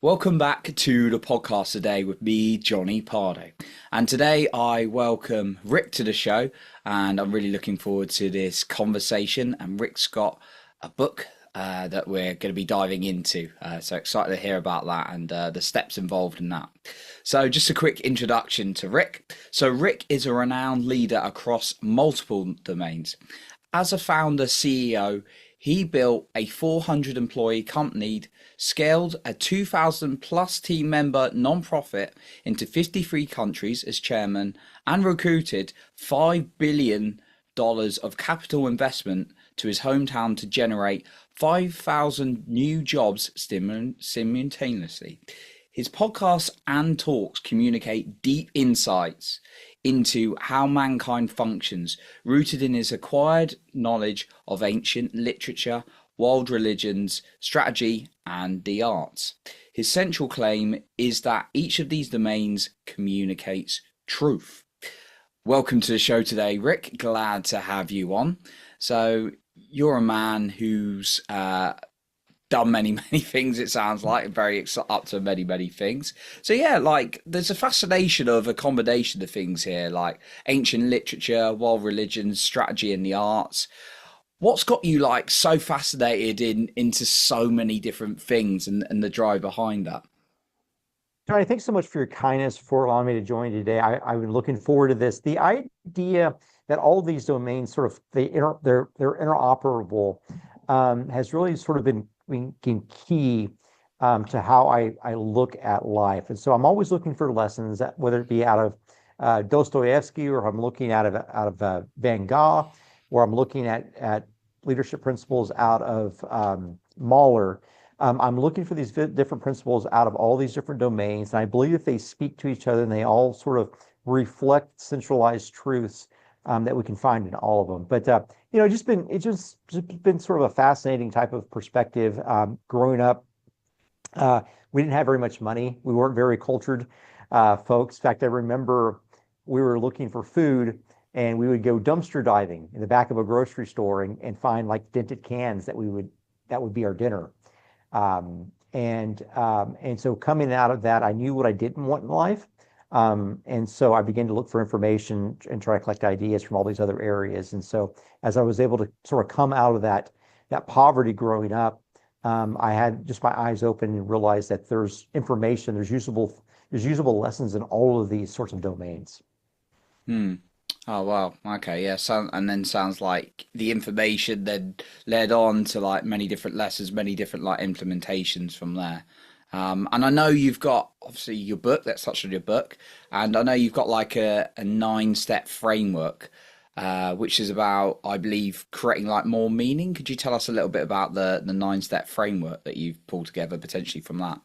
Welcome back to the podcast today with me, Johnny Pardo. And today I welcome Rick to the show, and I'm really looking forward to this conversation. And Rick's got a book that we're going to be diving into. So excited to hear about that and the steps involved in that. So, just a quick introduction to Rick. So, Rick is a renowned leader across multiple domains. As a founder CEO, he built a 400 employee company, scaled a 2,000 plus team member nonprofit into 53 countries as chairman, and recruited $5 billion of capital investment to his hometown to generate 5,000 new jobs simultaneously. His podcasts and talks communicate deep insights into how mankind functions, rooted in his acquired knowledge of ancient literature, world religions, strategy, and the arts. His central claim is that each of these domains communicates truth. Welcome to the show today, Rick. Glad to have you on. So, you're a man who's done many things, it sounds like, very up to many things. So yeah, like there's a fascination of a combination of things here, like ancient literature, world religions, strategy, and the arts. What's got you like so fascinated into so many different things, and the drive behind that? Johnny, thanks so much for your kindness for allowing me to join today. I've been looking forward to this. The idea that all of these domains sort of they're interoperable has really sort of been key to how I look at life. And so I'm always looking for lessons, whether it be out of Dostoevsky, or I'm looking out of Van Gogh, or I'm looking at leadership principles out of Mahler. I'm looking for these different principles out of all these different domains, and I believe that they speak to each other and they all sort of reflect centralized truths that we can find in all of them. But it's just been sort of a fascinating type of perspective. Growing up, we didn't have very much money. We weren't very cultured folks. In fact, I remember we were looking for food, and we would go dumpster diving in the back of a grocery store and find like dented cans that would be our dinner. And so coming out of that, I knew what I didn't want in life. And so I began to look for information and try to collect ideas from all these other areas. And so as I was able to sort of come out of that poverty growing up, I had just my eyes open and realized that there's information, there's usable lessons in all of these sorts of domains. Hmm. Oh wow. Okay. Yeah. And then sounds like the information then led on to like many different lessons, many different like implementations from there. And I know you've got obviously your book. That's touched on your book, and I know you've got like a 9 step framework, which is about, I believe, creating like more meaning. Could you tell us a little bit about the 9 step framework that you've pulled together potentially from that?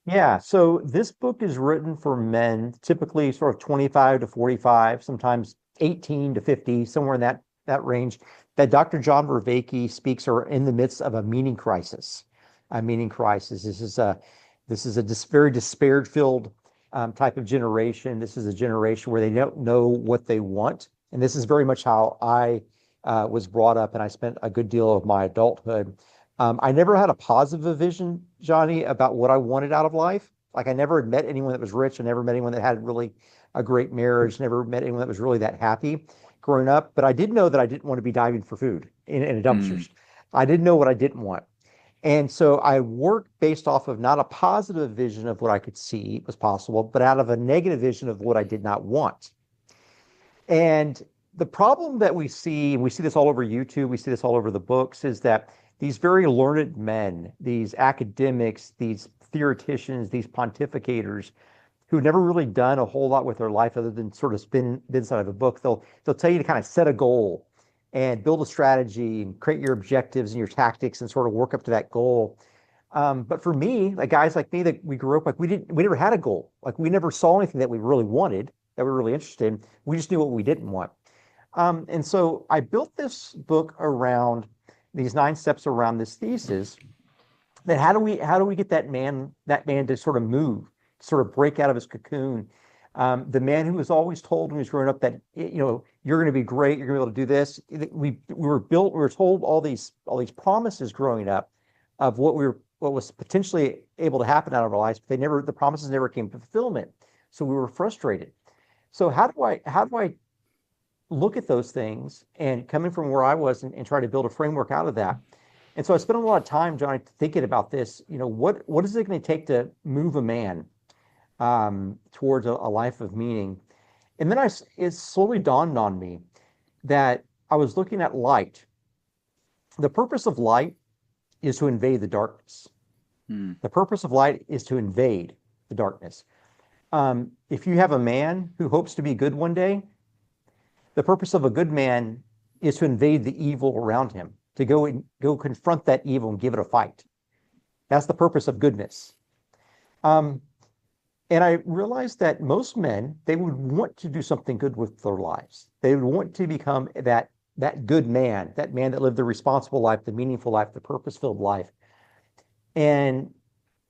Yeah, so this book is written for men, typically sort of 25 to 45, sometimes 18 to 50, somewhere in that range, that Dr. John Vervaeke speaks are in the midst of a meaning crisis. A meaning crisis. This is a very despair-filled type of generation. This is a generation where they don't know what they want, and this is very much how I was brought up, and I spent a good deal of my adulthood. I never had a positive vision, Johnny, about what I wanted out of life. Like I never had met anyone that was rich. I never met anyone that had really a great marriage. Never met anyone that was really that happy growing up. But I did know that I didn't want to be diving for food in a Mm, dumpsters. I didn't know what I didn't want. And so I worked based off of not a positive vision of what I could see was possible, but out of a negative vision of what I did not want. And the problem that we see this all over YouTube, we see this all over the books, is that these very learned men, these academics, these theoreticians, these pontificators who've never really done a whole lot with their life other than sort of spin the inside of a book, they'll tell you to kind of set a goal and build a strategy and create your objectives and your tactics and sort of work up to that goal. But for me, like guys like me that we grew up, like we never had a goal. Like we never saw anything that we really wanted, that we were really interested in. We just knew what we didn't want. And so I built this book around these 9 steps around this thesis that how do we get that man to sort of move, sort of break out of his cocoon. The man who was always told when he was growing up that you're going to be great, you're going to be able to do this. We were told all these promises growing up of what we were what was potentially able to happen out of our lives, but the promises never came to fulfillment. So we were frustrated. So how do I look at those things and coming from where I was and try to build a framework out of that? And so I spent a lot of time, Johnny, thinking about this. What is it going to take to move a man towards a life of meaning? And then it slowly dawned on me that I was looking at light. The purpose of light is to invade the darkness. Mm. The purpose of light is to invade the darkness. If you have a man who hopes to be good one day, the purpose of a good man is to invade the evil around him, to go confront that evil and give it a fight. That's the purpose of goodness. Um, and I realized that most men, they would want to do something good with their lives. They would want to become that good man, that man that lived the responsible life, the meaningful life, the purpose-filled life. And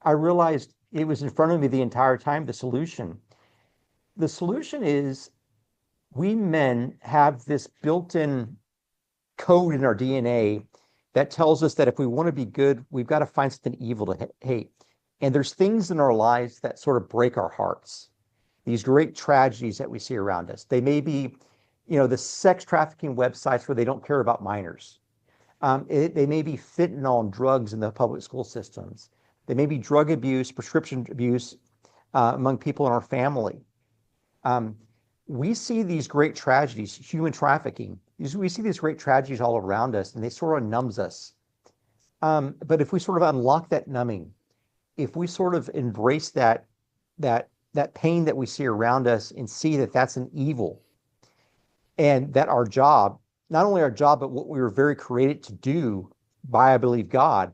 I realized it was in front of me the entire time, the solution. The solution is we men have this built-in code in our DNA that tells us that if we want to be good, we've got to find something evil to hate. And there's things in our lives that sort of break our hearts. These great tragedies that we see around us. They may be, the sex trafficking websites where they don't care about minors. They may be fentanyl and drugs in the public school systems. They may be drug abuse, prescription abuse among people in our family. We see these great tragedies, human trafficking. We see these great tragedies all around us, and they sort of numbs us. But if we sort of unlock that numbing, if we sort of embrace that pain that we see around us and see that that's an evil, and that our job, not only our job, but what we were very created to do by, I believe, God,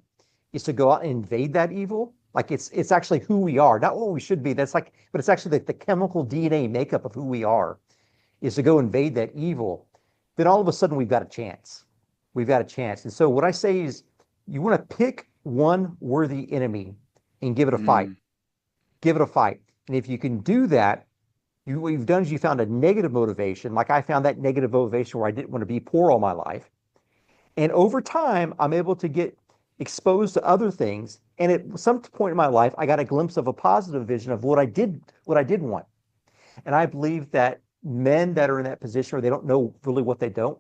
is to go out and invade that evil. Like it's actually who we are, not what we should be. But it's actually the chemical DNA makeup of who we are, is to go invade that evil. Then all of a sudden we've got a chance. We've got a chance. And so what I say is, you want to pick one worthy enemy and give it a fight. Mm. Give it a fight. And if you can do that, what you've done is you found a negative motivation. Like I found that negative motivation where I didn't want to be poor all my life. And over time, I'm able to get exposed to other things. And at some point in my life, I got a glimpse of a positive vision of what I did want. And I believe that men that are in that position where they don't know really what they do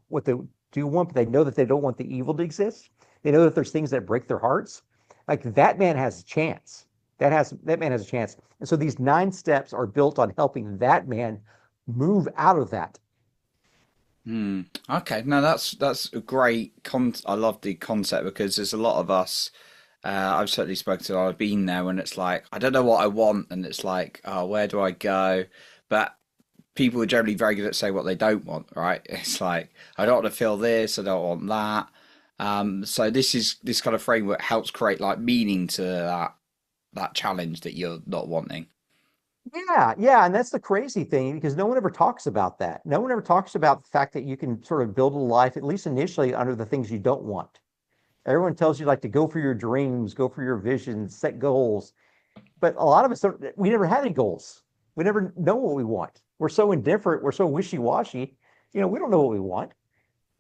want, but they know that they don't want the evil to exist. They know that there's things that break their hearts. Like that man has a chance. That man has a chance. And so these 9 steps are built on helping that man move out of that. Mm. Okay, no, that's a great I love the concept because there's a lot of us. I've certainly spoken to. I've been there when it's like I don't know what I want, and it's like, oh, where do I go? But people are generally very good at saying what they don't want, right? It's like I don't want to feel this, I don't want that. So this kind of framework helps create like meaning to that challenge that you're not wanting. Yeah, and that's the crazy thing because no one ever talks about that. No one ever talks about the fact that you can sort of build a life, at least initially, under the things you don't want. Everyone tells you like to go for your dreams, go for your visions, set goals. But a lot of us we never had any goals. We never know what we want. We're so indifferent, we're so wishy-washy. We don't know what we want.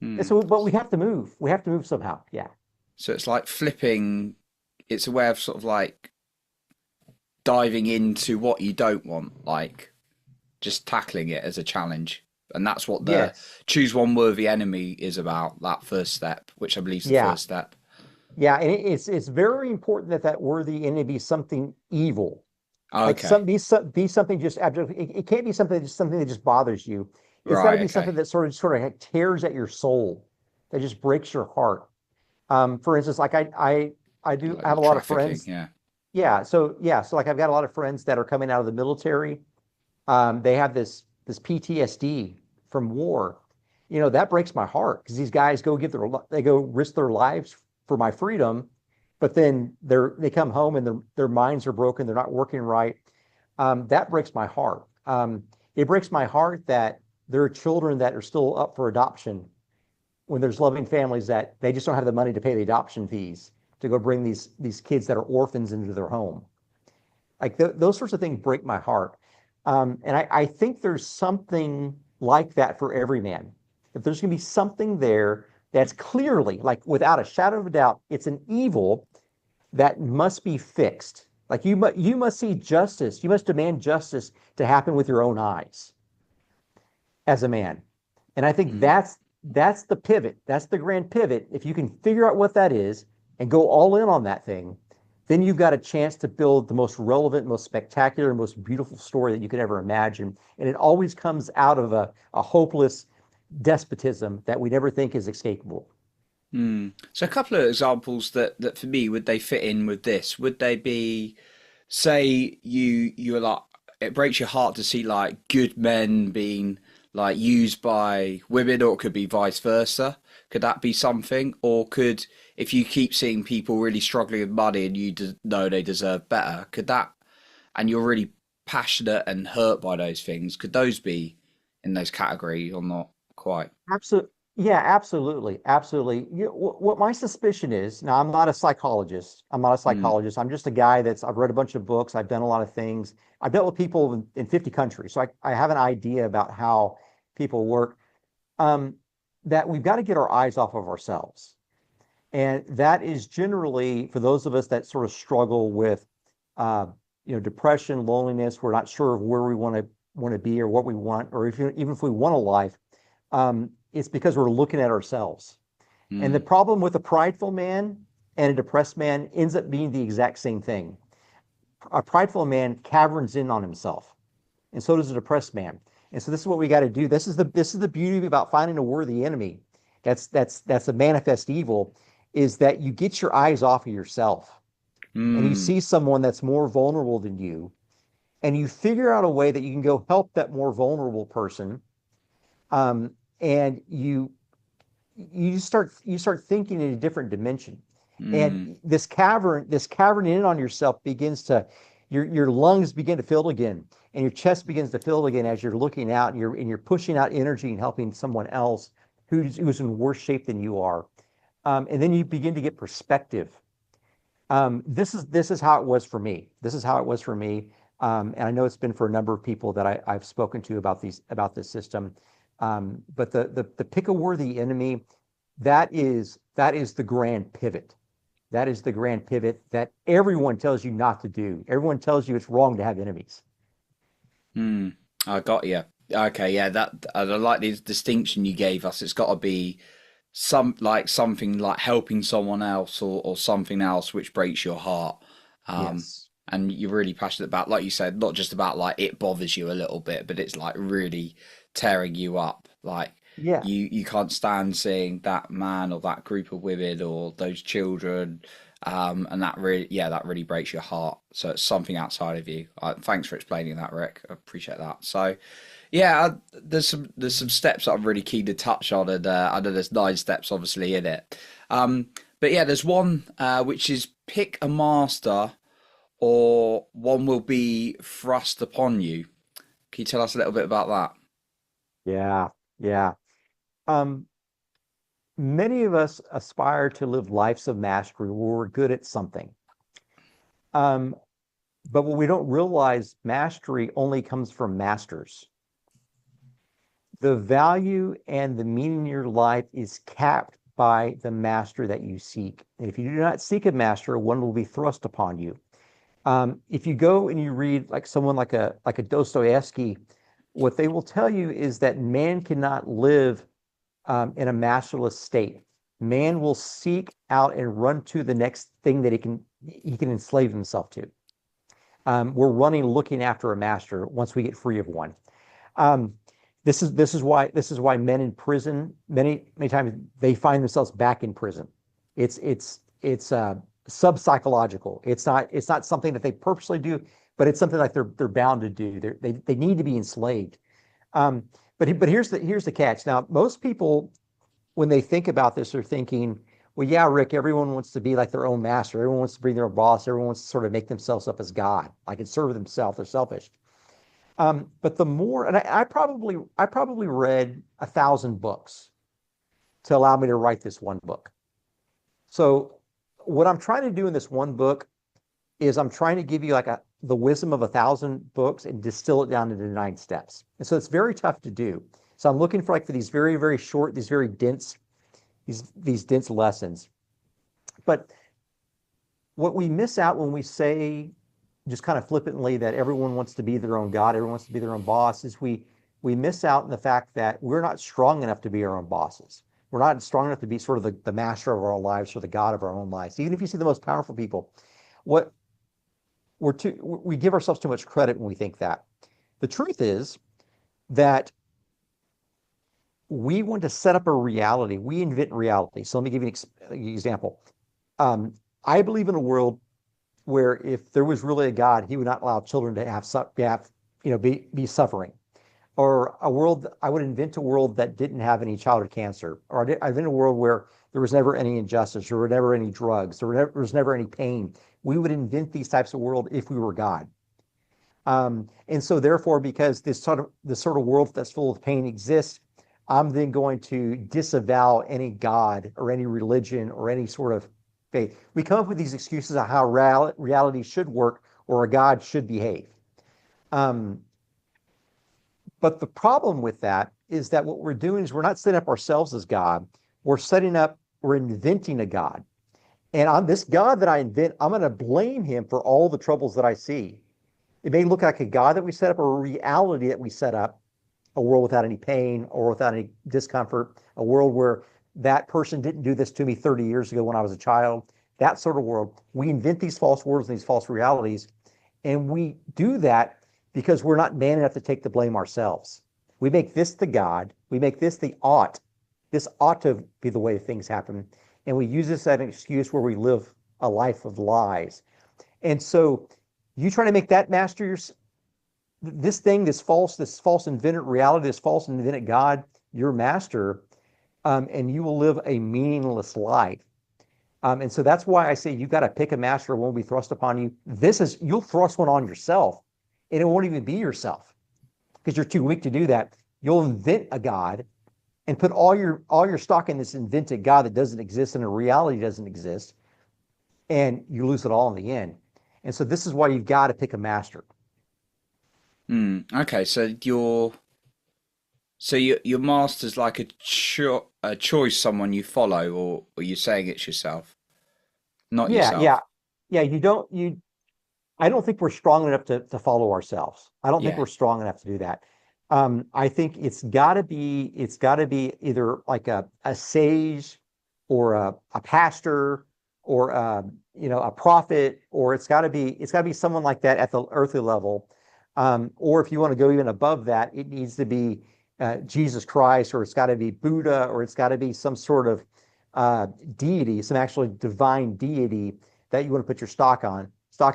And Hmm. so, but we have to move. We have to move somehow. Yeah. So it's like flipping. It's a way of sort of like diving into what you don't want, like just tackling it as a challenge. And that's what the Yes. choose one worthy enemy is about, that first step, which I believe is the Yeah. first step. Yeah. And it's very important that worthy enemy be something evil. Like Okay. be something just abject. It can't be something that just bothers you. It's got to Right, be okay. something that sort of like tears at your soul, that just breaks your heart. For instance, like I Like the have a lot of trafficking, friends. yeah. So like I've got a lot of friends that are coming out of the military. They have this PTSD from war. That breaks my heart because these guys they go risk their lives for my freedom, but then they come home and their minds are broken. They're not working right. That breaks my heart. It breaks my heart that there are children that are still up for adoption when there's loving families that they just don't have the money to pay the adoption fees to go bring these kids that are orphans into their home. Like those sorts of things break my heart. And I think there's something like that for every man. If there's going to be something there that's clearly, like without a shadow of a doubt, it's an evil, that must be fixed. Like you must see justice. You must demand justice to happen with your own eyes as a man. And I think Mm. that's the pivot. That's the grand pivot. If you can figure out what that is and go all in on that thing, then you've got a chance to build the most relevant, most spectacular, most beautiful story that you could ever imagine. And it always comes out of a hopeless despotism that we never think is escapable. Mm. So a couple of examples that for me would they fit in with this? Would they be, say you're like, it breaks your heart to see like good men being like used by women, or it could be vice versa. Could that be something? Or could, if you keep seeing people really struggling with money and know they deserve better, could that, and you're really passionate and hurt by those things, could those be in those categories or not quite? Absolutely. Yeah, absolutely. Absolutely. What my suspicion is, now I'm not a psychologist. I'm not a Mm. psychologist. I'm just a guy I've read a bunch of books. I've done a lot of things. I've dealt with people in 50 countries. So I have an idea about how people work. Um, that we've got to get our eyes off of ourselves. And that is generally for those of us that sort of struggle with, uh, depression, loneliness. We're not sure of where we want to be or what we want, or even if we want a life. It's because we're looking at ourselves. And the Mm. problem with a prideful man and a depressed man ends up being the exact same thing. A prideful man caverns in on himself, and so does a depressed man. And so this is what we got to do. This is the beauty about finding a worthy enemy. That's a manifest evil, is that you get your eyes off of yourself and you Mm. see someone that's more vulnerable than you, and you figure out a way that you can go help that more vulnerable person. And you start thinking in a different dimension, Mm. and this cavern in on yourself begins to your lungs begin to fill again, and your chest begins to fill again as you're looking out, and you're pushing out energy and helping someone else who's in worse shape than you are. And then you begin to get perspective. This is how it was for me. This is how it was for me. And I know it's been for a number of people that I've spoken to about this system. But the pick a worthy enemy, that is the grand pivot. That is the grand pivot that everyone tells you not to do. Everyone tells you it's wrong to have enemies. Mm. I got you. Okay, yeah, that I like the distinction you gave us. It's got to be something like helping someone else, or something else which breaks your heart. Yes. And you're really passionate about, like you said, not just about like it bothers you a little bit, but it's like really tearing you up. Like Yeah. you can't stand seeing that man or that group of women or those children, and that really, yeah, that really breaks your heart. So it's something outside of you. Thanks for explaining that, Rick. I appreciate that. So yeah, there's some steps that I'm really keen to touch on, and I know there's 9 steps obviously in it. But yeah, there's one which is pick a master, or one will be thrust upon you. Can you tell us a little bit about that? Yeah. Yeah. Um, Many of us aspire to live lives of mastery where we're good at something. Um, but what we don't realize, mastery only comes from masters. The value and the meaning in your life is capped by the master that you seek. And if you do not seek a master, one will be thrust upon you. If you go and you read like someone like a Dostoevsky, what they will tell you is that man cannot live in a masterless state. Man will seek out and run to the next thing that he can enslave himself to. We're running looking after a master once we get free of one. Um, this is why men in prison many times they find themselves back in prison. It's sub-psychological. It's not something that they purposely do, but it's something like they're bound to do. They need to be enslaved. Um, but here's the catch. Now, most people, when they think about this, are thinking, well, yeah, Rick, everyone wants to be like their own master. Everyone wants to be their boss. Everyone wants to sort of make themselves up as God, like and serve themselves. They're selfish. But the more, and I probably read 1,000 books to allow me to write this one book. So what I'm trying to do in this one book is I'm trying to give you like the wisdom of 1,000 books and distill it down into 9 steps. And so it's very tough to do. So I'm looking for these very, very short, these dense lessons. But what we miss out when we say just kind of flippantly that everyone wants to be their own God, everyone wants to be their own boss, is we miss out in the fact that we're not strong enough to be our own bosses. We're not strong enough to be sort of the master of our own lives or the God of our own lives. Even if you see the most powerful people, what we give ourselves too much credit when we think that. The truth is that we want to set up a reality. We invent reality. So let me give you an example. Um, I believe in a world where if there was really a God, he would not allow children to be suffering. Or a world, I would invent a world that didn't have any childhood cancer. Or I invent a world where there was never any injustice, there were never any drugs, there was never any pain. We would invent these types of world if we were God. And so therefore, because this sort of world that's full of pain exists, I'm then going to disavow any God or any religion or any sort of faith. We come up with these excuses of how reality should work or a God should behave. Um, but the problem with that is that what we're doing is we're not setting up ourselves as God. We're inventing a God. And on this God that I invent, I'm going to blame him for all the troubles that I see. It may look like a God that we set up, or a reality that we set up, a world without any pain or without any discomfort, a world where that person didn't do this to me 30 years ago when I was a child, that sort of world. We invent these false worlds and these false realities, and we do that because we're not man enough to take the blame ourselves. We make this the God, we make this the ought. This ought to be the way things happen. And we use this as an excuse where we live a life of lies. And so you try to make that master this thing, this false invented reality, this false invented God, your master, and you will live a meaningless life. And so that's why I say you got to pick a master. It won't be thrust upon you. You'll thrust one on yourself, and it won't even be yourself because you're too weak to do that. You'll invent a God and put all your stock in this invented God that doesn't exist and a reality doesn't exist, and you lose it all in the end. And so this is why you've got to pick a master. Okay, so your master's like a choice, someone you follow, or you're saying it's yourself, not Yeah, yeah, yourself. yeah. I don't think we're strong enough to follow ourselves. I don't think Yeah. we're strong enough to do that. I think it's got to be either like a sage or a pastor or a prophet, or it's got to be someone like that at the earthly level. Or if you want to go even above that, it needs to be Jesus Christ, or it's got to be Buddha, or it's got to be some sort of deity, some actually divine deity that you want to put your stock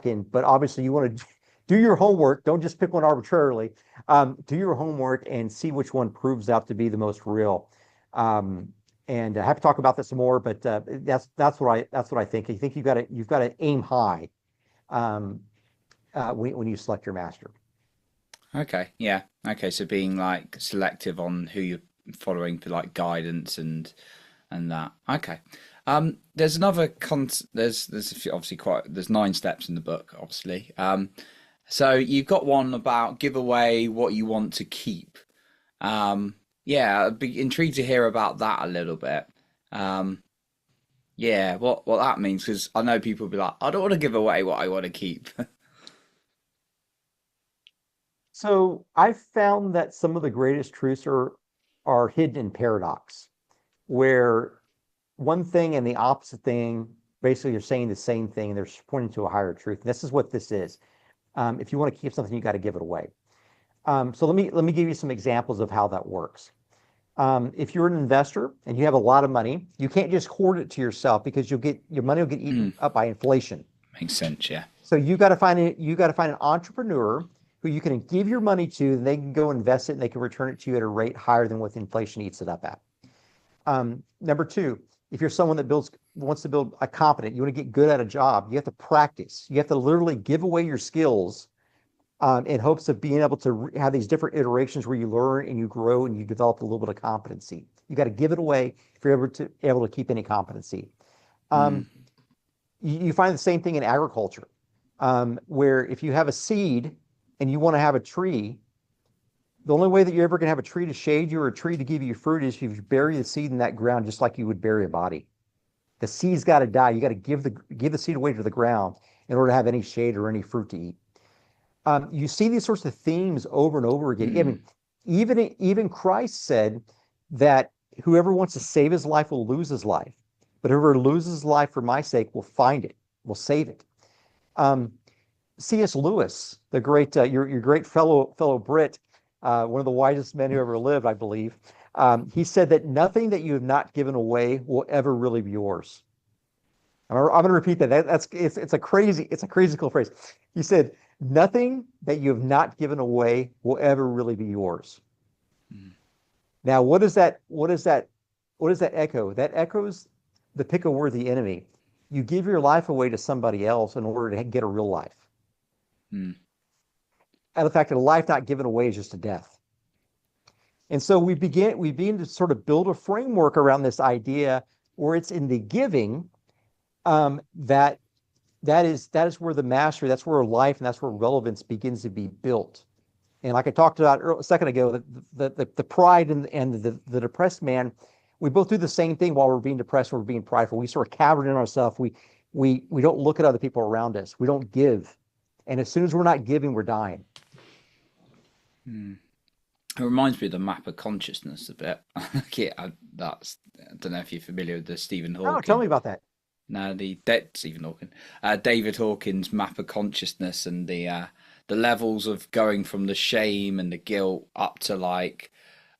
in. But obviously, you want to do your homework. Don't just pick one arbitrarily. Do your homework and see which one proves out to be the most real. And I have to talk about this some more, but that's what I think. I think you've got to aim high when you select your master. Okay. Yeah. Okay. So being like selective on who you're following for like guidance and that. Okay. There's another there's a few, obviously quite there's 9 steps in the book, obviously. So you've got one about give away what you want to keep. Yeah, I'd be intrigued to hear about that a little bit. Um, yeah, what that means, because I know people will be like, I don't want to give away what I want to keep. So I've found that some of the greatest truths are hidden in paradox, where one thing and the opposite thing basically are saying the same thing and they're pointing to a higher truth. And this is what this is. If you want to keep something, you got to give it away. So let me give you some examples of how that works. If you're an investor and you have a lot of money, you can't just hoard it to yourself because your money will get eaten up by inflation. Makes sense, yeah. So you got to find an entrepreneur who you can give your money to, and they can go invest it and they can return it to you at a rate higher than what inflation eats it up at. Number two, if you're someone that wants to build a competent, you want to get good at a job, you have to practice. You have to literally give away your skills in hopes of being able to have these different iterations where you learn and you grow and you develop a little bit of competency. You got to give it away if you're able to keep any competency. Mm, Um, you find the same thing in agriculture, where if you have a seed and you want to have a tree, the only way that you're ever going to have a tree to shade you or a tree to give you fruit is if you bury the seed in that ground just like you would bury a body. The seed's got to die. You got to give the seed away to the ground in order to have any shade or any fruit to eat. You see these sorts of themes over and over again. I mean, even Christ said that whoever wants to save his life will lose his life, but whoever loses his life for my sake will find it, will save it. C.S. Lewis, the great your great fellow Brit, one of the wisest men who ever lived, I believe. He said that nothing that you have not given away will ever really be yours. I'm going to repeat that. It's a crazy cool phrase. He said, "Nothing that you have not given away will ever really be yours." Mm. Now, what does that echo? That echoes the pick-a-worthy enemy. You give your life away to somebody else in order to get a real life. Mm. And the fact that a life not given away is just a death. And so we begin to sort of build a framework around this idea where it's in the giving that is where the mastery, that's where life and that's where relevance begins to be built. And like I talked about a second ago, the pride and the depressed man, we both do the same thing while we're being depressed or we're being prideful. We sort of cavern in ourselves. We don't look at other people around us. We don't give. And as soon as we're not giving, we're dying. It reminds me of the map of consciousness a bit. Yeah, I don't know if you're familiar with the Stephen Hawking. Oh, tell me about that. No, the Stephen Hawking, David Hawkins' map of consciousness and the levels of going from the shame and the guilt up to like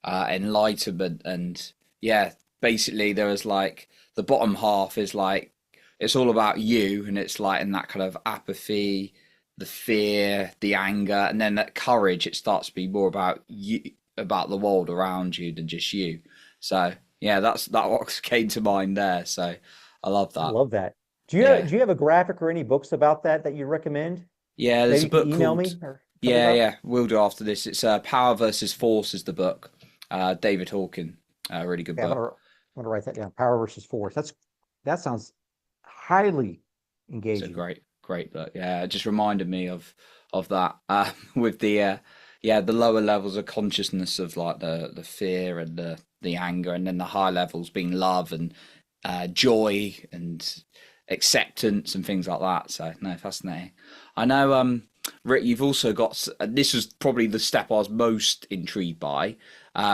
enlightenment, and yeah, basically there was like the bottom half is like it's all about you, and it's like in that kind of apathy, the fear, the anger, and then that courage. It starts to be more about you, about the world around you than just you. So yeah, that what came to mind there. So. I love that. I love that. Do you have a graphic or any books about that you recommend? Yeah, there's Maybe a book email called. Me or Yeah, we'll do after this. It's Power versus Force is the book. David Hawking, really good book. I'm gonna write that down. Power versus Force. That sounds highly engaging. It's a great book. Yeah, it just reminded me of that with the lower levels of consciousness of like the fear and the anger, and then the high levels being love and joy and acceptance and things like that. So no, fascinating. I know, Rick, you've also got this was probably the step I was most intrigued by,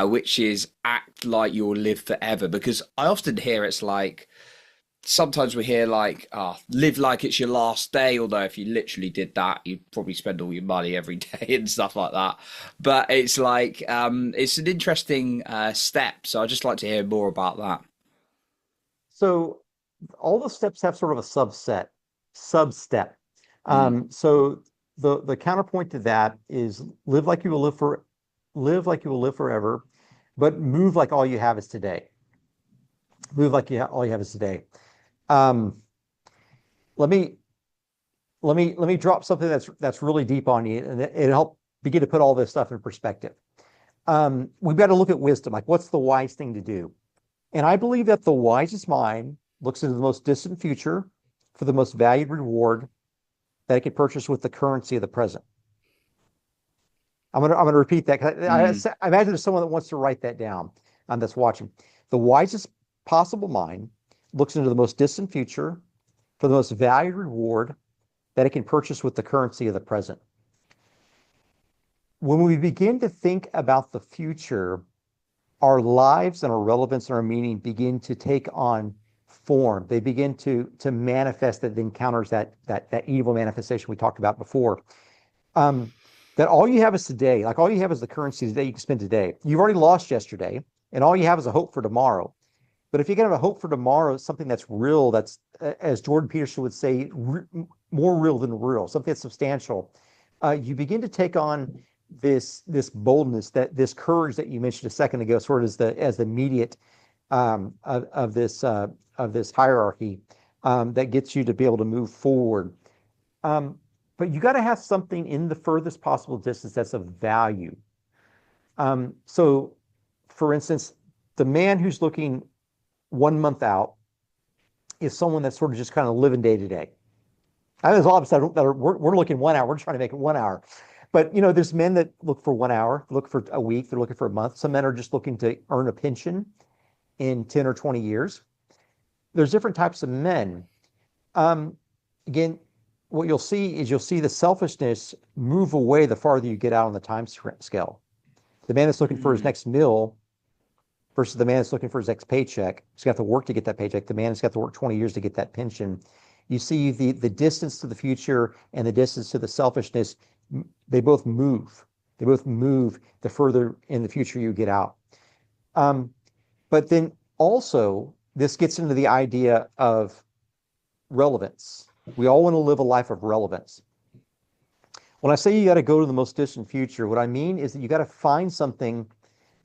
which is act like you'll live forever, because I often hear it's like sometimes we hear like live like it's your last day, although if you literally did that you'd probably spend all your money every day and stuff like that. But it's like it's an interesting step, so I'd just like to hear more about that. So all the steps have sort of a sub-step. So the counterpoint to that is live like you will live forever, but move like all you have is today. Move like all you have is today. Let me drop something that's really deep on you, and it'll help begin to put all this stuff in perspective. We've got to look at wisdom, like what's the wise thing to do? And I believe that the wisest mind looks into the most distant future for the most valued reward that it can purchase with the currency of the present. I'm gonna repeat that, because I imagine there's someone that wants to write that down that's watching. The wisest possible mind looks into the most distant future for the most valued reward that it can purchase with the currency of the present. When we begin to think about the future, our lives and our relevance and our meaning begin to take on form. They begin to manifest that encounters that evil manifestation we talked about before. That all you have is today. Like all you have is the currency today you can spend today. You've already lost yesterday, and all you have is a hope for tomorrow. But if you can have a hope for tomorrow, something that's real, that's, as Jordan Peterson would say, more real than real, something that's substantial, you begin to take on this boldness, this courage that you mentioned a second ago, sort of as the immediate of this hierarchy that gets you to be able to move forward. But you got to have something in the furthest possible distance that's of value. So, for instance, the man who's looking 1 month out is someone that's sort of just kind of living day to day. I know there's a lot of us we're looking 1 hour. We're trying to make it 1 hour. But there's men that look for 1 hour, look for a week, they're looking for a month. Some men are just looking to earn a pension in 10 or 20 years. there's different types of men. Um, Again, what you'll see the selfishness move away the farther you get out on the time scale. The man that's looking for his Mm, next meal versus the man that's looking for his next paycheck. He's got to work to get that paycheck. The man has got to work 20 years to get that pension. You see the distance to the future and the distance to the selfishness, they both move. They both move the further in the future you get out. Um, but then also, this gets into the idea of relevance. We all want to live a life of relevance. When I say you got to go to the most distant future, what I mean is that you got to find something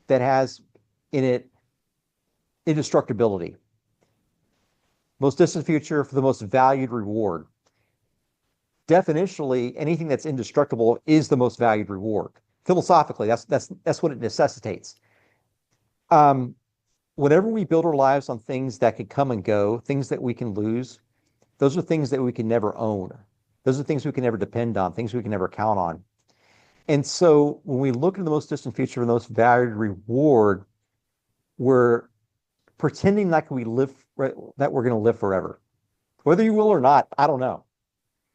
that has in it indestructibility. Most distant future for the most valued reward. Definitionally, anything that's indestructible is the most valued reward. Philosophically, that's what it necessitates. Um, Whenever we build our lives on things that could come and go, things that we can lose, those are things that we can never own. Those are things we can never depend on, things we can never count on. And so when we look at the most distant future and the most valued reward, we're pretending like we live that we're going to live forever. Whether you will or not, I don't know.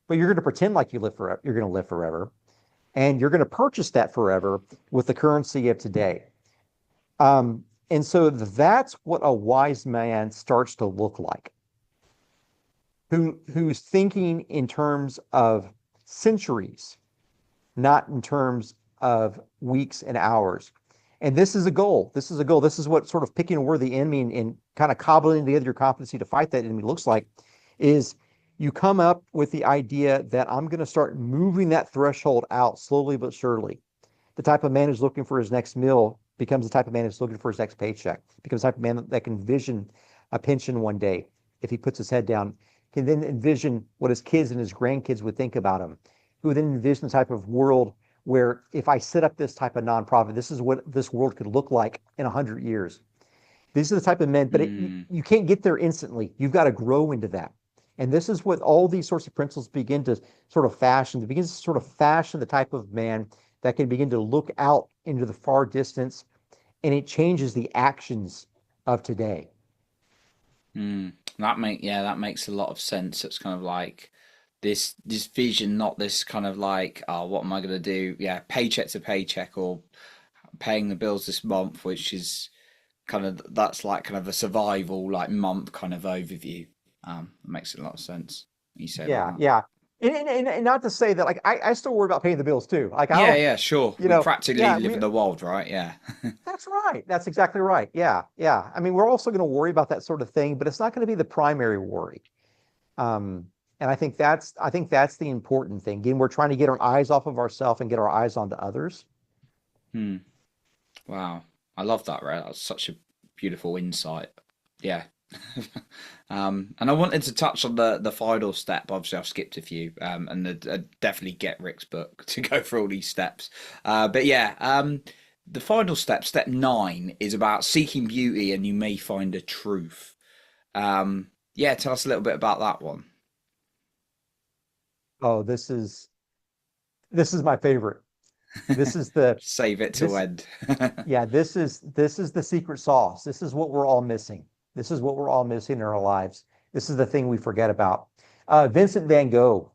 But you're going to pretend like you live forever. You're going to live forever, and you're going to purchase that forever with the currency of today. And so that's what a wise man starts to look like. Who's thinking in terms of centuries, not in terms of weeks and hours. And this is a goal. This is a goal. This is what sort of picking where the enemy and kind of cobbling together your competency to fight that enemy looks like, is you come up with the idea that I'm going to start moving that threshold out slowly but surely. The type of man who's looking for his next meal becomes the type of man who's looking for his next paycheck, becomes the type of man that can envision a pension one day if he puts his head down, can then envision what his kids and his grandkids would think about him, who would then envision the type of world where if I set up this type of nonprofit, this is what this world could look like in 100 years. These are the type of men, but mm, you can't get there instantly. You've got to grow into that. And this is what all these sorts of principles begin to sort of fashion. It begins to sort of fashion the type of man that can begin to look out into the far distance, and it changes the actions of today. mm. That makes a lot of sense. It's kind of like this vision, not this kind of like, oh, what am I gonna do? Yeah, paycheck to paycheck or paying the bills this month, which is kind of that's like kind of a survival like month kind of overview. It makes a lot of sense. You say it like Yeah, that. yeah. And not to say that, like, I still worry about paying the bills too. Like, I Yeah, don't, yeah, sure. you We know, practically yeah, live in the wild, right? Yeah. that's right. That's exactly right. Yeah, yeah. I mean, we're also going to worry about that sort of thing, but it's not going to be the primary worry. Um, and I think that's the important thing. Again, we're trying to get our eyes off of ourselves and get our eyes onto others. Hmm. Wow. I love that, right? That's such a beautiful insight. Yeah. And I wanted to touch on the final step. Obviously, I've skipped a few, and definitely get Rick's book to go through all these steps. But yeah, the final step, step 9, is about seeking beauty, and you may find a truth. Yeah, tell us a little bit about that one. Oh, this is my favorite. This is the Save it to this end. yeah, this is the secret sauce. This is what we're all missing. This is what we're all missing in our lives. This is the thing we forget about. Vincent van Gogh,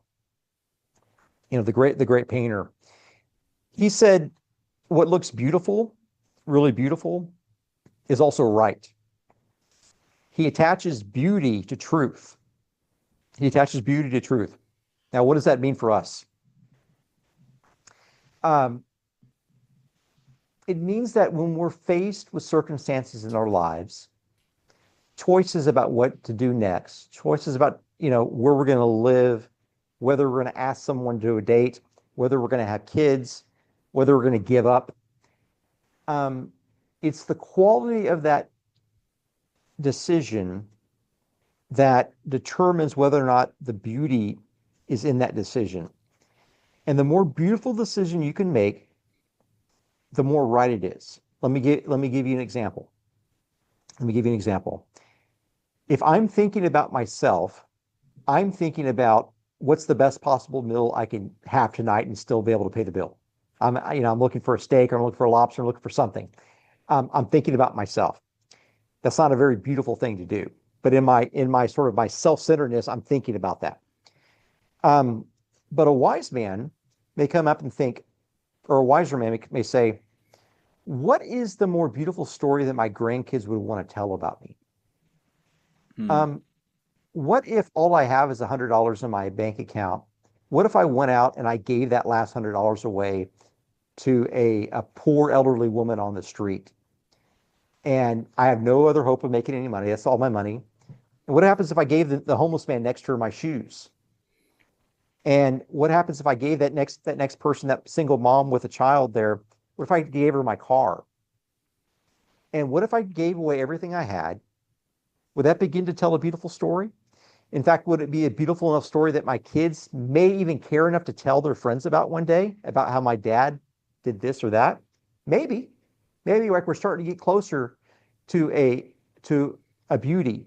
the great painter, he said, "What looks beautiful, really beautiful, is also right." He attaches beauty to truth. He attaches beauty to truth. Now, what does that mean for us? Um, it means that when we're faced with circumstances in our lives, choices about what to do next, choices about, where we're going to live, whether we're going to ask someone to a date, whether we're going to have kids, whether we're going to give up. Um, it's the quality of that decision that determines whether or not the beauty is in that decision. And the more beautiful decision you can make, the more right it is. Let me give you an example. Let me give you an example. If I'm thinking about myself, I'm thinking about what's the best possible meal I can have tonight and still be able to pay the bill. I'm looking for a steak, or I'm looking for a lobster, I'm looking for something. I'm thinking about myself. That's not a very beautiful thing to do. but in my sort of my self-centeredness, I'm thinking about that. But a wise man may come up and think, or a wiser man may say, what is the more beautiful story that my grandkids would want to tell about me? Mm. Um, what if all I have is $100 in my bank account? What if I went out and I gave that last $100 away to a poor elderly woman on the street? And I have no other hope of making any money. That's all my money. And what happens if I gave the homeless man next to her my shoes? And what happens if I gave that next person, that single mom with a child there, what if I gave her my car? And what if I gave away everything I had? Would that begin to tell a beautiful story? In fact, would it be a beautiful enough story that my kids may even care enough to tell their friends about one day, about how my dad did this or that? Maybe, maybe like we're starting to get closer to a beauty,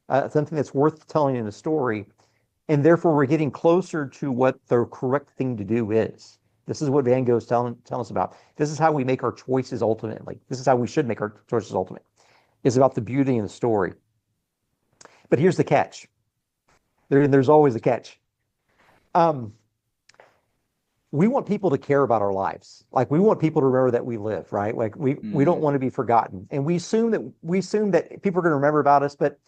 something that's worth telling in a story, and therefore we're getting closer to what the correct thing to do is. This is what Van Gogh's telling us about. This is how we make our choices ultimately. This is how we should make our choices ultimately. It's about the beauty in the story. But here's the catch. There's always a catch. Um, we want people to care about our lives. Like we want people to remember that we live, right? Like we don't Mm. want to be forgotten. And we assume that people are going to remember about us, but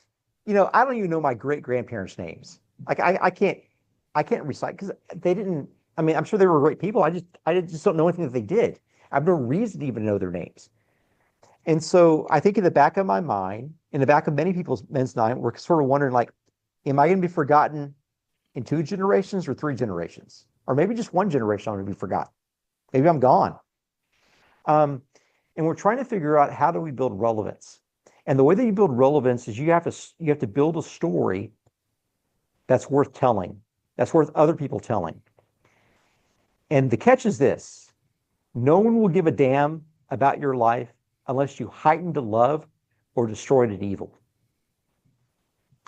I don't even know my great grandparents' names. Like I can't recite because they didn't. I mean, I'm sure they were great people. I just don't know anything that they did. I have no reason to even know their names. And so I think in the back of my mind, in the back of many people's men's mind, we're sort of wondering like, am I going to be forgotten in 2 generations or 3 generations? Or maybe just 1 generation I'm going to be forgotten. Maybe I'm gone. Um, and we're trying to figure out how do we build relevance. And the way that you build relevance is you have to build a story that's worth telling, that's worth other people telling. And the catch is this: no one will give a damn about your life unless you heighten to love or destroy it to evil.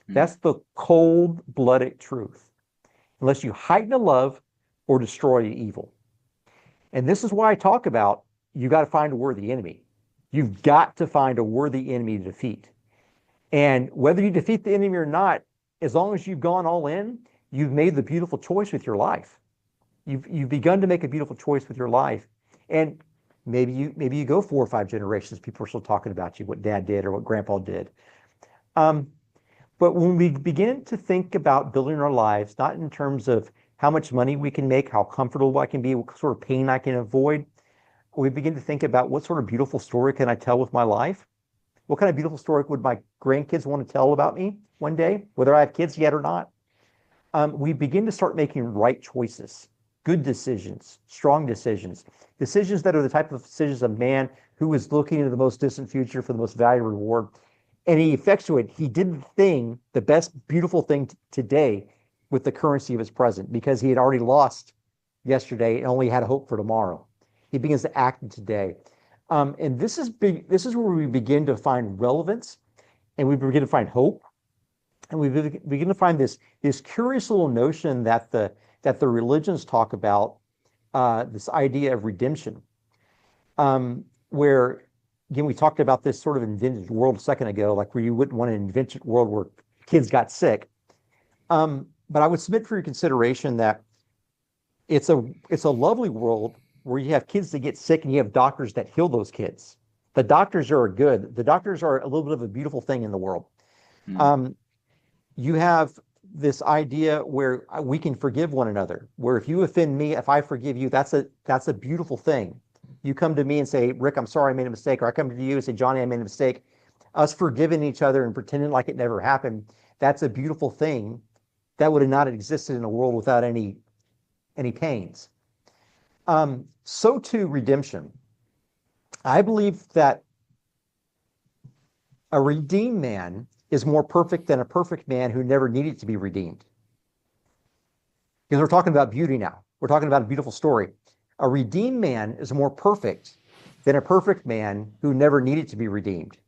Mm. That's the cold-blooded truth. Unless you heighten to love or destroy the evil. And this is why I talk about you got to find a worthy enemy. You've got to find a worthy enemy to defeat. And whether you defeat the enemy or not, as long as you've gone all in, you've made the beautiful choice with your life. You've begun to make a beautiful choice with your life. And maybe you go 4 or 5 generations, people are still talking about you, what dad did or what grandpa did. Um, but when we begin to think about building our lives, not in terms of how much money we can make, how comfortable I can be, what sort of pain I can avoid, we begin to think about what sort of beautiful story can I tell with my life? What kind of beautiful story would my grandkids want to tell about me one day, whether I have kids yet or not? We begin to start making right choices, good decisions, strong decisions, decisions that are the type of decisions a man who is looking into the most distant future for the most valuable reward. And he effectuated, he did the best beautiful thing today with the currency of his present because he had already lost yesterday and only had hope for tomorrow. He begins to act in today. And this is big. This is where we begin to find relevance and we begin to find hope. And we begin to find this curious little notion that the religions talk about, this idea of redemption, where again we talked about this sort of invented world a second ago, like where you wouldn't want an invented world where kids got sick. But I would submit for your consideration that it's a lovely world where you have kids that get sick and you have doctors that heal those kids. The doctors are good. The doctors are a little bit of a beautiful thing in the world. Mm. Um, you have this idea where we can forgive one another, where if you offend me, if I forgive you, that's a beautiful thing. You come to me and say, Rick, I'm sorry I made a mistake, or I come to you and say, Johnny, I made a mistake. Us forgiving each other and pretending like it never happened, that's a beautiful thing that would have not existed in a world without any pains. So too redemption. I believe that a redeemed man is more perfect than a perfect man who never needed to be redeemed. Because we're talking about beauty now. We're talking about a beautiful story. A redeemed man is more perfect than a perfect man who never needed to be redeemed.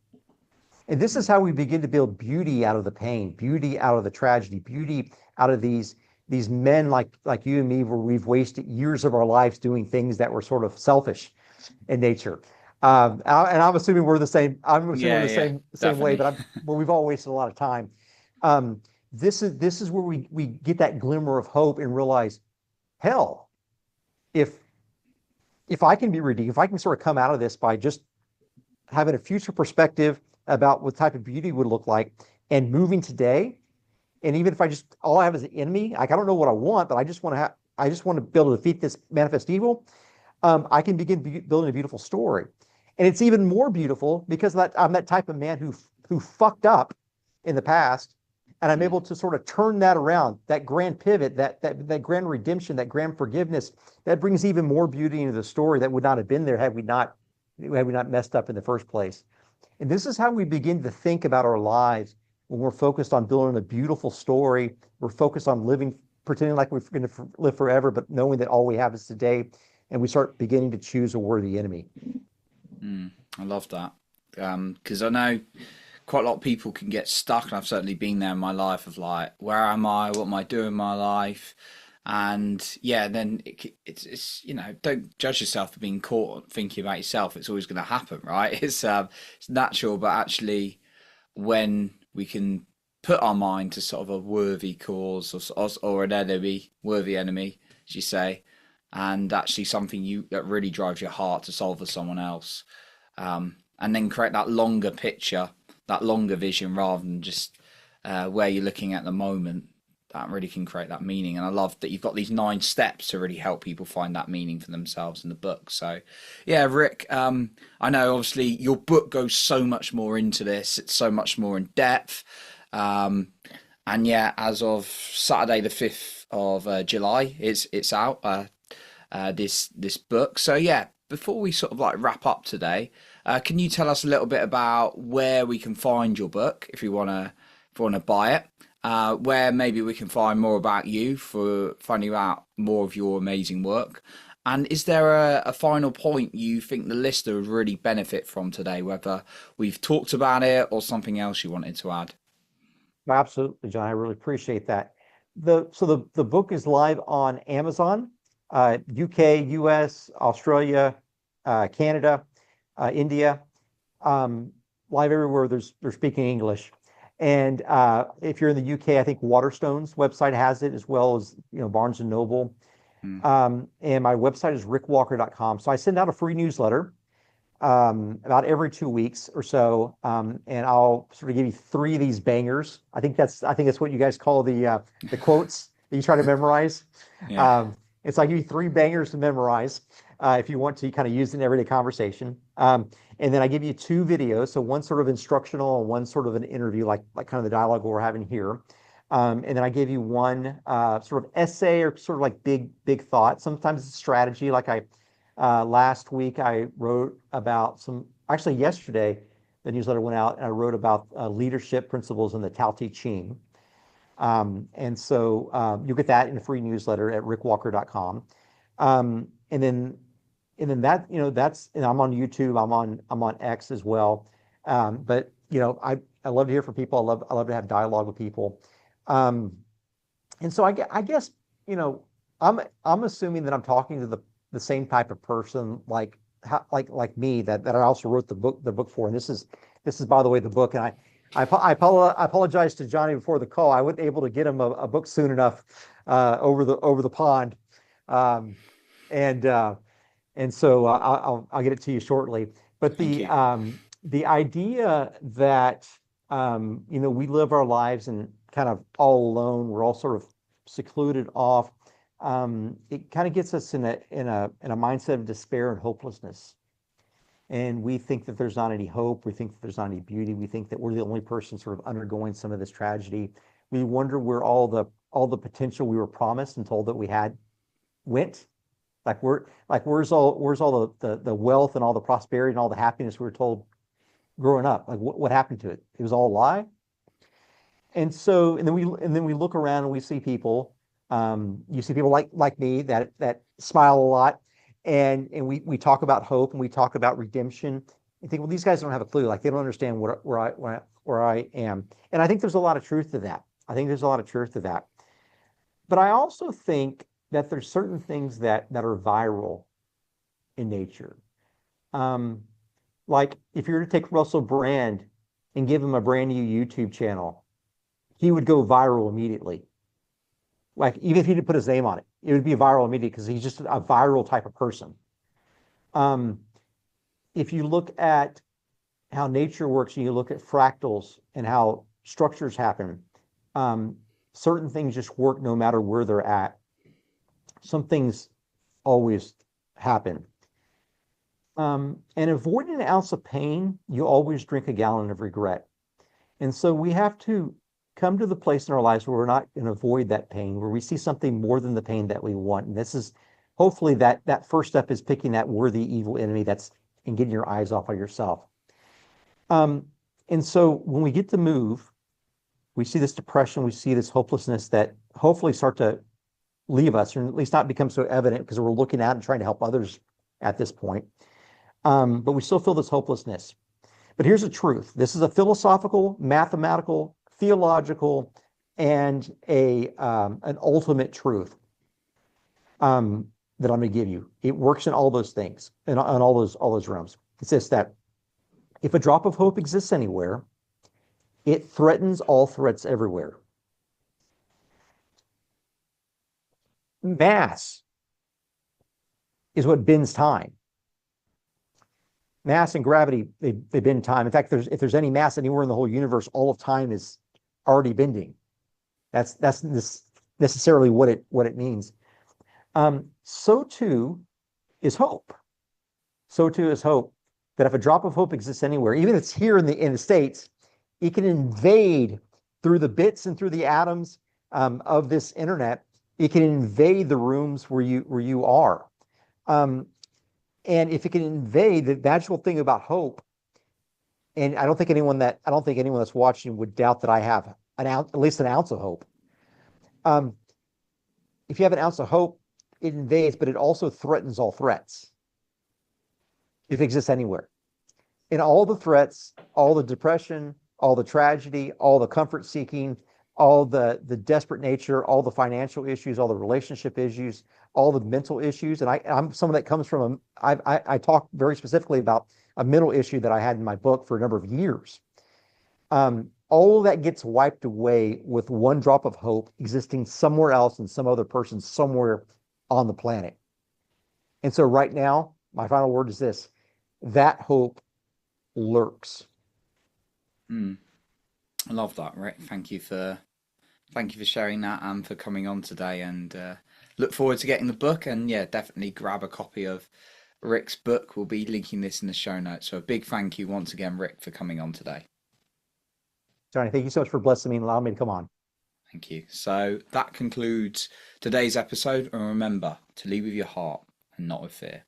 And this is how we begin to build beauty out of the pain, beauty out of the tragedy, beauty out of these men like you and me, where we've wasted years of our lives doing things that were sort of selfish in nature. And I'm assuming we're the same. I'm assuming we're Yeah, the yeah, same way, definitely. but we've all wasted a lot of time. Um, this is where we get that glimmer of hope and realize, hell, if I can be redeemed, if I can sort of come out of this by just having a future perspective about what type of beauty would look like and moving today, and even if I just all I have is an enemy, like I don't know what I want, but I just want to be able to defeat this manifest evil. I can begin building a beautiful story, and it's even more beautiful because I'm that type of man who fucked up in the past, and I'm Mm, able to sort of turn that around, that grand pivot, that grand redemption, that grand forgiveness, that brings even more beauty into the story that would not have been there had we not messed up in the first place. And this is how we begin to think about our lives when we're focused on building a beautiful story. We're focused on living, pretending like we're going to live forever, but knowing that all we have is today. And we start beginning to choose a worthy enemy. mm, I love that. Because I know quite a lot of people can get stuck, and I've certainly been there in my life of like, where am I? What am I doing in my life? And yeah, then it's don't judge yourself for being caught thinking about yourself. It's always going to happen, right? It's natural, but actually, when we can put our mind to sort of a worthy cause or an enemy, worthy enemy, as you say, and actually something that really drives your heart to solve for someone else, and then create that longer picture, that longer vision rather than just where you're looking at the moment. That really can create that meaning, and I love that you've got these 9 steps to really help people find that meaning for themselves in the book. So, yeah, Rick, I know obviously your book goes so much more into this; it's so much more in depth. Um, and yeah, as of Saturday the 5th of July, it's out. This book. So yeah, before we sort of like wrap up today, can you tell us a little bit about where we can find your book if you wanna buy it? Where maybe we can find more about you for finding out more of your amazing work. And is there a final point you think the listener would really benefit from today, whether we've talked about it or something else you wanted to add? Absolutely, John. I really appreciate that. The book is live on Amazon, UK, US, Australia, Canada, India, um, live everywhere. They're speaking English. And if you're in the UK, I think Waterstone's website has it, as well as Barnes and Noble. Mm. And my website is rickwalker.com. So I send out a free newsletter about every 2 weeks or so, and I'll sort of give you three of these bangers. I think that's what you guys call the quotes that you try to memorize. Yeah. Um, and so I give you three bangers to memorize if you want to kind of use it in everyday conversation. And then I give you two videos, so one sort of instructional and one sort of an interview, like kind of the dialogue we're having here. And then I give you one sort of essay or sort of like big thought. Sometimes it's strategy, like last week, I wrote about actually, yesterday, the newsletter went out and I wrote about leadership principles in the Tao Te Ching. And so you'll get that in a free newsletter at rickwalker.com. And then and I'm on YouTube, I'm on X as well. But I love to hear from people. I love to have dialogue with people. Um, and so I guess, you know, I'm assuming that I'm talking to the same type of person like me that I also wrote the book for. And this is by the way the book. And I apologize to Johnny before the call. I wasn't able to get him a book soon enough over the pond. Um, and so I'll get it to you shortly. But Thank you. the idea that we live our lives and kind of all alone, we're all sort of secluded off. It kind of gets us in a mindset of despair and hopelessness. And we think that there's not any hope. We think that there's not any beauty. We think that we're the only person sort of undergoing some of this tragedy. We wonder where all the potential we were promised and told that we had went. Where's all the wealth and all the prosperity and all the happiness we were told growing up? Like what happened to it? It was all a lie. And then we look around and we see people. You see people like me that smile a lot, and we talk about hope and we talk about redemption. You think, well, these guys don't have a clue. Like they don't understand where I am. And I think there's a lot of truth to that. I think there's a lot of truth to that. But I also think that there's certain things that are viral in nature. Um, Like if you were to take Russell Brand and give him a brand new YouTube channel, he would go viral immediately. Like even if he didn't put his name on it, it would be viral immediately because he's just a viral type of person. Um, if you look at how nature works and you look at fractals and how structures happen, um, certain things just work no matter where they're at. Some things always happen. And avoiding an ounce of pain, you always drink a gallon of regret. And so we have to come to the place in our lives where we're not going to avoid that pain, where we see something more than the pain that we want. And this is hopefully that first step is picking that worthy evil enemy that's and getting your eyes off of yourself. Um, and so when we get to move, we see this depression, we see this hopelessness that hopefully start to leave us, or at least not become so evident because we're looking at and trying to help others at this point. But we still feel this hopelessness. But here's the truth. This is a philosophical, mathematical, theological, and an ultimate truth that I'm going to give you. It works in all those things, and on all those realms. It's this that if a drop of hope exists anywhere, it threatens all threats everywhere. Mass is what bends time. Mass and gravity, they bend time. In fact, if there's any mass anywhere in the whole universe, all of time is already bending. That's necessarily what it means. So too is hope. So too is hope. That if a drop of hope exists anywhere, even if it's here in the States, it can invade through the bits and through the atoms of this internet. It can invade the rooms where you are. And if it can invade, the magical thing about hope, and I don't think anyone that's watching would doubt that I have at least an ounce of hope. If you have an ounce of hope, it invades, but it also threatens all threats. If it exists anywhere. And all the threats, all the depression, all the tragedy, all the comfort seeking, all the desperate nature, all the financial issues, all the relationship issues, all the mental issues. And I'm someone that comes from I talk very specifically about a mental issue that I had in my book for a number of years. All of that gets wiped away with one drop of hope existing somewhere else in some other person somewhere on the planet. And so right now, my final word is this: that hope lurks. I love that, Rick. Thank you for sharing that and for coming on today. And look forward to getting the book. And yeah, definitely grab a copy of Rick's book. We'll be linking this in the show notes. So a big thank you once again, Rick, for coming on today. Johnny, thank you so much for blessing me and allowing me to come on. Thank you. So that concludes today's episode. And remember to lead with your heart and not with fear.